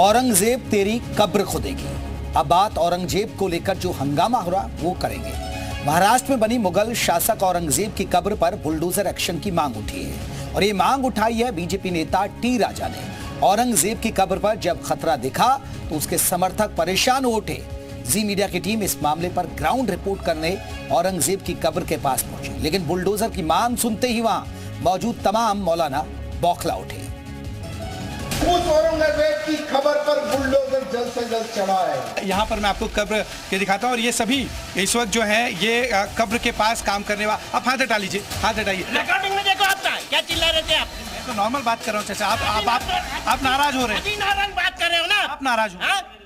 औरंगजेब तेरी कब्र खोदेगी। अब बात औरंगजेब को लेकर जो हंगामा हो रहा वो करेंगे। महाराष्ट्र में बनी मुगल शासक औरंगजेब की कब्र पर बुलडोजर एक्शन की मांग उठी है और ये मांग उठाई है बीजेपी नेता टी राजा ने। औरंगजेब की कब्र पर जब खतरा दिखा तो उसके समर्थक परेशान हो उठे। जी मीडिया की टीम इस मामले पर ग्राउंड रिपोर्ट करने औरंगजेब की कब्र के पास पहुंची, लेकिन बुलडोजर की मांग सुनते ही वहां मौजूद तमाम मौलाना बौखला उठे। उस औरंगजेब की खबर पर बुलडोजर जल्द से जल्द चढ़ा है। यहाँ पर मैं आपको कब्र के दिखाता हूँ और ये सभी इस वक्त जो है ये कब्र के पास काम करने वाला। आप हाथ हटा लीजिए, हाथ हटाइए। रिकॉर्डिंग में देखो आपका क्या चिल्ला रहे थे आप? मैं तो नॉर्मल बात कर रहा हूँ चाचा। आप नाराज हो रहे हैं। नाराज बात कर रहे हो ना? आप नाराज हो।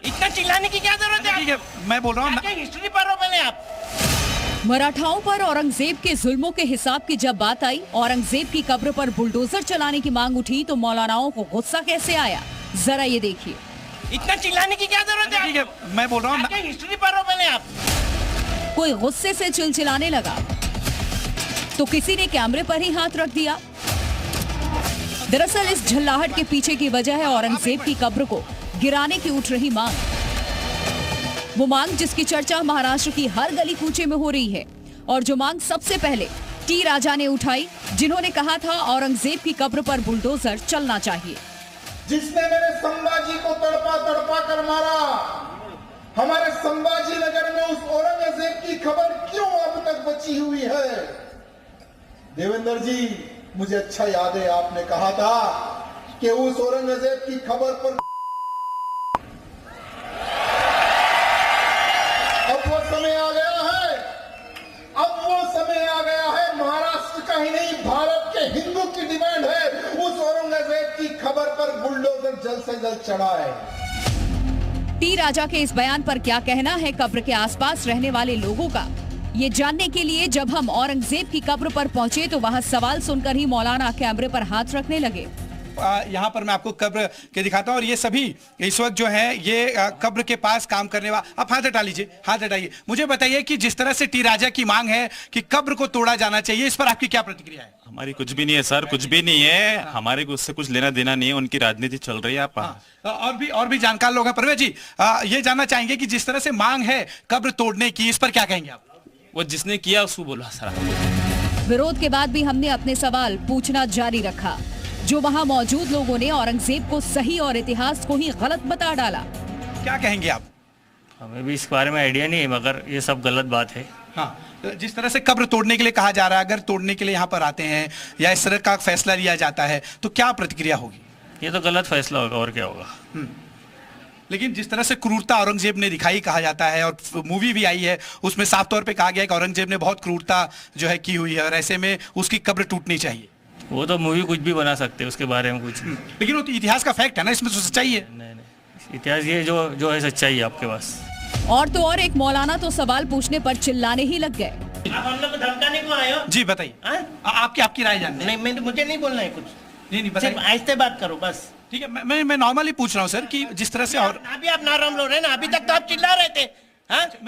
इतना चिल्लाने की क्या जरूरत है? ठीक है, मैं बोल रहा हूँ हिस्ट्री पढ़ो पहले आप। मराठाओं पर औरंगजेब के जुल्मों के हिसाब की जब बात आई, औरंगजेब की कब्र पर बुलडोजर चलाने की मांग उठी तो मौलानाओं को गुस्सा कैसे आया, जरा ये देखिए। इतना चिल्लाने की क्या जरूरत है? ठीक है, मैं बोल रहा हूँ हिस्ट्री पढ़ो पहले आप। कोई गुस्से से चिलचिलाने लगा तो किसी ने कैमरे पर ही हाथ रख दिया। दरअसल इस झल्लाहट के पीछे की वजह है औरंगजेब की कब्र को गिराने की उठ रही मांग। वो मांग जिसकी चर्चा महाराष्ट्र की हर गली कूचे में हो रही है और जो मांग सबसे पहले टी राजा ने उठाई, जिन्होंने कहा था औरंगजेब की कब्र पर बुलडोजर चलना चाहिए। जिसने मेरे संभाजी को तड़पा तड़पा कर मारा, हमारे संभाजी नगर में उस औरंगजेब की खबर क्यों अब तक बची हुई है? देवेंद्र जी, मुझे अच्छा याद है आपने कहा था कि उस औरंगजेब की खबर पर अब वो समय आ गया है। अब वो समय आ गया है। महाराष्ट्र का ही नहीं, भारत के हिंदू की डिमांड है उस औरंगजेब की खबर पर बुलडोजर जल्द से जल्द चढ़ा है। टी राजा के इस बयान पर क्या कहना है कब्र के आसपास रहने वाले लोगों का, ये जानने के लिए जब हम औरंगजेब की कब्र पर पहुंचे तो वहां सवाल सुनकर ही मौलाना कैमरे पर हाथ रखने लगे। यहाँ पर मैं आपको कब्र के दिखाता हूँ और ये सभी इस वक्त जो है ये कब्र के पास काम करने वाला। आप हाथ हटा लीजिए, हाथ हटाइए। मुझे बताइए कि जिस तरह से टी राजा की मांग है कि कब्र को तोड़ा जाना चाहिए, इस पर आपकी क्या प्रतिक्रिया है? हमारी कुछ भी नहीं है सर, कुछ भी नहीं है। हमारे को उससे कुछ लेना देना नहीं है, उनकी राजनीति चल रही है। आप और भी जानकार लोग हैं। परवेज जी, ये जानना चाहेंगे कि जिस तरह से मांग है कब्र तोड़ने की, इस पर क्या कहेंगे आप? वो जिसने किया उसको बोला सर। विरोध के बाद भी हमने अपने सवाल पूछना जारी रखा। जो वहां मौजूद लोगों ने औरंगजेब को सही और इतिहास को ही गलत बता डाला। क्या कहेंगे आप? हमें भी इस बारे में आइडिया नहीं है, मगर ये सब गलत बात है। हाँ, जिस तरह से कब्र तोड़ने के लिए कहा जा रहा है, अगर तोड़ने के लिए यहाँ पर आते हैं या इस तरह का फैसला लिया जाता है तो क्या प्रतिक्रिया होगी? ये तो गलत फैसला होगा, और क्या होगा। लेकिन जिस तरह से क्रूरता औरंगजेब ने दिखाई, कहा जाता है, और मूवी भी आई है उसमें साफ तौर पे कहा गया है कि औरंगजेब ने बहुत क्रूरता जो है की हुई है और ऐसे में उसकी कब्र टूटनी चाहिए। वो तो मूवी कुछ भी बना सकते हैं, उसके बारे में कुछ। लेकिन वो तो इतिहास का फैक्ट है ना, इसमें तो सच्चाई है। नहीं, इतिहास ये जो है सच्चाई है आपके पास। और तो और एक मौलाना तो सवाल पूछने पर चिल्लाने ही लग गए। आप हम लोग को धमकाने क्यों आए हो? जी बताइए, आपकी राय जाननी है। नहीं, मुझे नहीं बोलना है कुछ। नहीं बताइए, आहिस्ते बात करो बस। ठीक है, मैं नॉर्मली पूछ रहा हूँ सर कि जिस तरह से और अभी आप नाराम लो रहे ना, अभी तक तो आप चिल्ला रहे थे।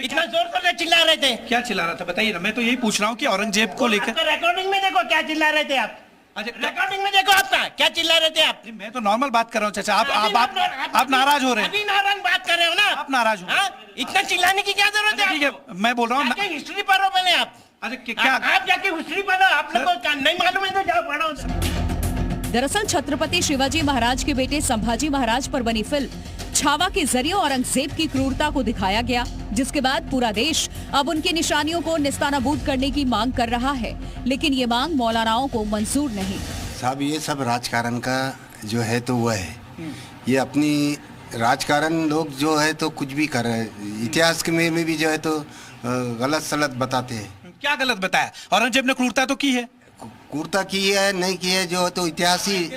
इतना जोर से चिल्ला रहे थे। क्या चिल्ला रहा था बताइए ना। मैं तो यही पूछ रहा हूँ कि औरंगजेब को लेकर रिकॉर्डिंग में देखो क्या चिल्ला रहे थे आप। रिकॉर्डिंग में देखो आपका क्या चिल्ला रहे थे आप। मैं तो नॉर्मल बात कर रहा हूँ चाचा। आप नाराज हो रहे हैं। अभी नाराज बात कर रहे हो ना? आप नाराज हो। इतना चिल्लाने की क्या जरूरत है? ठीक है, मैं बोल रहा हूँ हिस्ट्री पढ़ो पहले आप। क्या आप जाके हिस्ट्री पढ़ो। आप लोगों को नहीं मालूम है तो जाओ पढ़ो। दरअसल छत्रपति शिवाजी महाराज के बेटे संभाजी महाराज पर बनी फिल्म छावा के जरिए औरंगजेब की क्रूरता को दिखाया गया, जिसके बाद पूरा देश अब उनकी निशानियों को निस्तानाबूद करने की मांग कर रहा है। लेकिन ये मांग मौलानाओं को मंजूर नहीं। साहब, ये सब राजकारण का जो है तो वो है, ये अपनी राजकारण लोग जो है तो कुछ भी कर रहे हैं। इतिहास के में भी जो है तो गलत सलत बताते हैं। क्या गलत बताया? औरंगजेब ने क्रूरता तो की है। क्रूरता की है नहीं की है, जो तो इतिहास ही।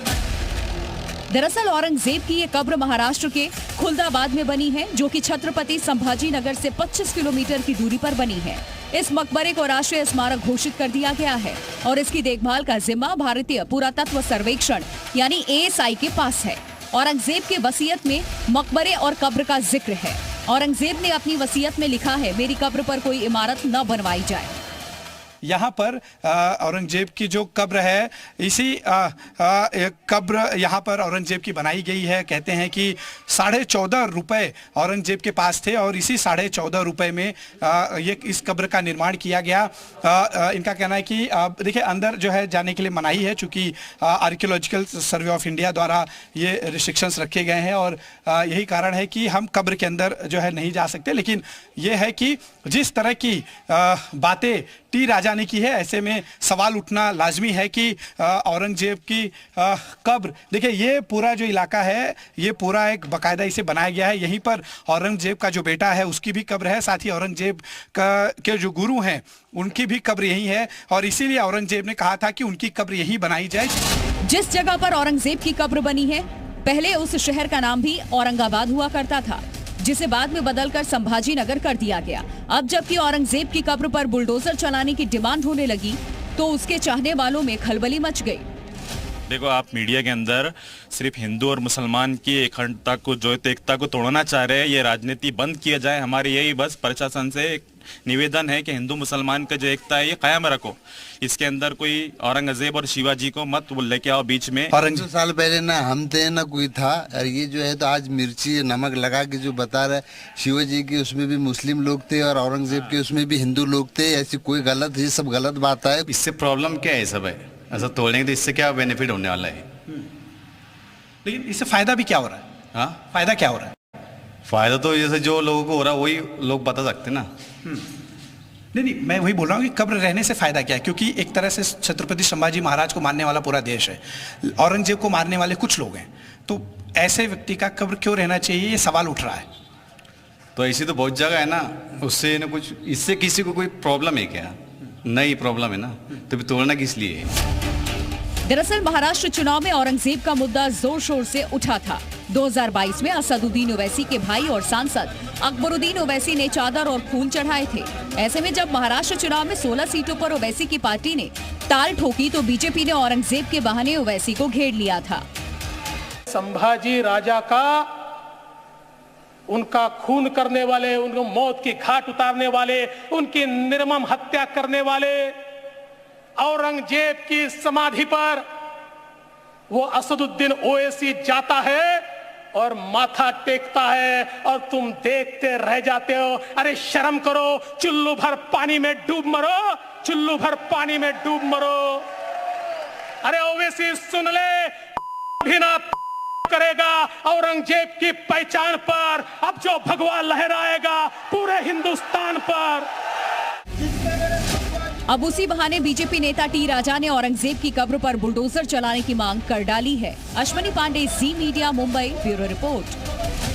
दरअसल औरंगजेब की ये कब्र महाराष्ट्र के खुलदाबाद में बनी है, जो कि छत्रपति संभाजी नगर से 25 किलोमीटर की दूरी पर बनी है। इस मकबरे को राष्ट्रीय स्मारक घोषित कर दिया गया है और इसकी देखभाल का जिम्मा भारतीय पुरातत्व सर्वेक्षण यानी ASI के पास है। औरंगजेब के वसीयत में मकबरे और कब्र का जिक्र है। औरंगजेब ने अपनी वसीयत में लिखा है, मेरी कब्र पर कोई इमारत न बनवाई जाए। यहाँ पर औरंगजेब की जो कब्र है, इसी कब्र यहाँ पर औरंगजेब की बनाई गई है। कहते हैं कि 14.5 रुपए औरंगजेब के पास थे और इसी 14.5 रुपए में ये इस कब्र का निर्माण किया गया। इनका कहना है कि देखिए अंदर जो है जाने के लिए मनाही है, चूंकि आर्कियोलॉजिकल सर्वे ऑफ इंडिया द्वारा ये रिस्ट्रिक्शंस रखे गए हैं और यही कारण है कि हम कब्र के अंदर जो है नहीं जा सकते। लेकिन यह है कि जिस तरह की बातें टी राजा ने की है, ऐसे में सवाल उठना लाजमी है कि औरंगजेब की कब्र, देखिए ये पूरा जो इलाका है ये पूरा एक बाकायदा इसे बनाया गया है। यहीं पर औरंगजेब का जो बेटा है उसकी भी कब्र है, साथ ही औरंगजेब के जो गुरु हैं उनकी भी कब्र यही है और इसीलिए औरंगजेब ने कहा था कि उनकी कब्र यही बनाई जाए। जिस जगह पर औरंगजेब की कब्र बनी है, पहले उस शहर का नाम भी औरंगाबाद हुआ करता था, जिसे बाद में बदलकर संभाजी नगर कर दिया गया। अब जबकि औरंगजेब की कब्र पर बुलडोजर चलाने की डिमांड होने लगी तो उसके चाहने वालों में खलबली मच गई। देखो, आप मीडिया के अंदर सिर्फ हिंदू और मुसलमान की अखंडता को, जो एकता को तोड़ना चाह रहे हैं। ये राजनीति बंद किया जाए। हमारी यही बस प्रशासन से एक निवेदन है कि हिंदू मुसलमान का जो एकता है ये कायम रखो। इसके अंदर कोई औरंगजेब और शिवाजी को मत लेके आओ बीच में। 500 साल पहले ना हम थे ना कोई था, और ये जो है तो आज मिर्ची नमक लगा के जो बता रहा है, शिवाजी के उसमें भी मुस्लिम लोग थे और औरंगजेब के उसमें भी हिंदू लोग थे। ऐसी कोई गलत, ये सब गलत बात है। इससे प्रॉब्लम क्या है? सब है ऐसा तोड़ने के, इससे क्या बेनिफिट होने वाला है? लेकिन इससे फायदा भी क्या हो रहा है? हाँ, फायदा क्या हो रहा है? फायदा तो जैसे जो लोगों को हो रहा है वही लोग बता सकते ना। नहीं, मैं वही बोल रहा हूँ कि कब्र रहने से फायदा क्या है, क्योंकि एक तरह से छत्रपति संभाजी महाराज को मानने वाला पूरा देश है, औरंगजेब को मारने वाले कुछ लोग हैं, तो ऐसे व्यक्ति का कब्र क्यों रहना चाहिए, ये सवाल उठ रहा है। तो ऐसी तो बहुत जगह है ना, उससे ना कुछ, इससे किसी को कोई प्रॉब्लम है क्या? नहीं प्रॉब्लम है ना, तो फिर तोड़ना किस लिए है? दरअसल महाराष्ट्र चुनाव में औरंगजेब का मुद्दा जोर शोर से उठा था। 2022 में असदुद्दीन ओवैसी के भाई और सांसद अकबरुद्दीन ओवैसी ने चादर और फूल चढ़ाए थे। ऐसे में जब महाराष्ट्र चुनाव में 16 सीटों पर ओवैसी की पार्टी ने ताल ठोकी तो बीजेपी ने औरंगजेब के बहाने ओवैसी को घेर लिया था। संभाजी राजा का, उनका खून करने वाले, उनको मौत की घाट उतारने वाले, उनकी निर्मम हत्या करने वाले औरंगजेब की समाधि पर वो असदुद्दीन ओवैसी जाता है और माथा टेकता है और तुम देखते रह जाते हो। अरे शर्म करो, चुल्लू भर पानी में डूब मरो, चुल्लू भर पानी में डूब मरो। अरे ओवैसी सुन ले, भी ना करेगा औरंगजेब की पहचान पर, अब जो भगवा लहराएगा पूरे हिंदुस्तान पर। अब उसी बहाने बीजेपी नेता टी राजा ने औरंगजेब की कब्र पर बुलडोजर चलाने की मांग कर डाली है। अश्वनी पांडे, जी मीडिया, मुंबई, ब्यूरो रिपोर्ट।